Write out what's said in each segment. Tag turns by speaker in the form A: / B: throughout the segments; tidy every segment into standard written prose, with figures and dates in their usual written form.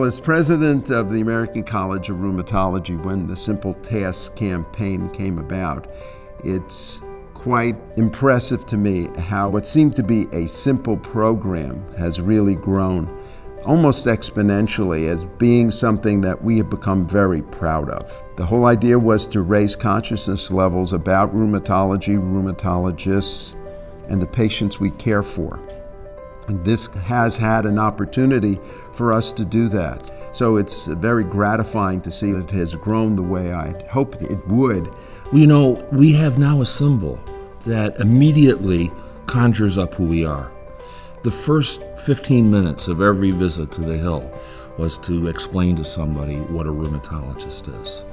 A: Well, as president of the American College of Rheumatology, when the Simple Tasks campaign came about, it's quite impressive to me how what seemed to be a simple program has really grown almost exponentially as being something that we have become very proud of. The whole idea was to raise consciousness levels about rheumatology, rheumatologists, and the patients we care for. And this has had an opportunity for us to do that. So it's very gratifying to see that it has grown the way I hoped it would.
B: You know, we have now a symbol that immediately conjures up who we are. The first 15 minutes of every visit to the Hill was to explain to somebody what a rheumatologist is.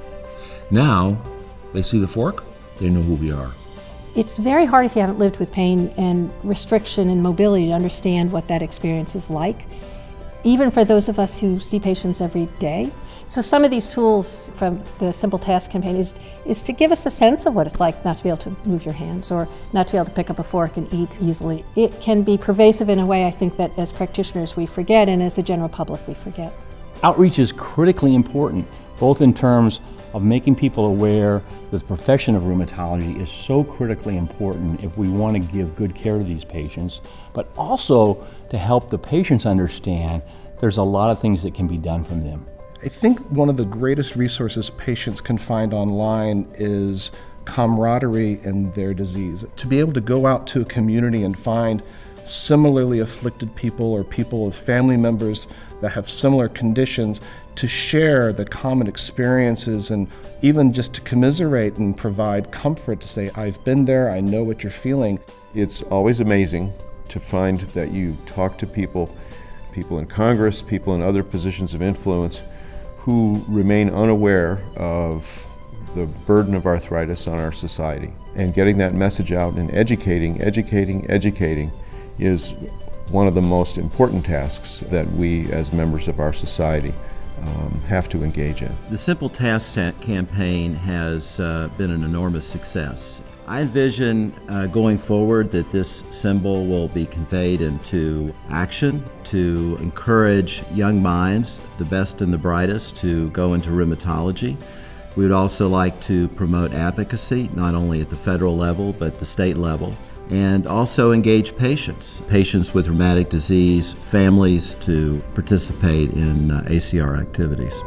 B: Now, they see the fork, they know who we are.
C: It's very hard if you haven't lived with pain and restriction and mobility to understand what that experience is like, even for those of us who see patients every day. So some of these tools from the Simple Task campaign is to give us a sense of what it's like not to be able to move your hands or not to be able to pick up a fork and eat easily. It can be pervasive in a way I think that as practitioners we forget and as the general public we forget.
D: Outreach is critically important, both in terms of making people aware that the profession of rheumatology is so critically important if we want to give good care to these patients, but also to help the patients understand there's a lot of things that can be done from them.
E: I think one of the greatest resources patients can find online is camaraderie in their disease. To be able to go out to a community and find similarly afflicted people or people with family members that have similar conditions, to share the common experiences and even just to commiserate and provide comfort, to say, I've been there, I know what you're feeling.
F: It's always amazing to find that you talk to people in Congress, people in other positions of influence, who remain unaware of the burden of arthritis on our society. And getting that message out and educating is one of the most important tasks that we as members of our society have to engage in.
G: The Simple Tasks campaign has been an enormous success. I envision going forward that this symbol will be conveyed into action to encourage young minds, the best and the brightest, to go into rheumatology. We would also like to promote advocacy, not only at the federal level, but the state level, and also engage patients with rheumatic disease, families to participate in ACR activities.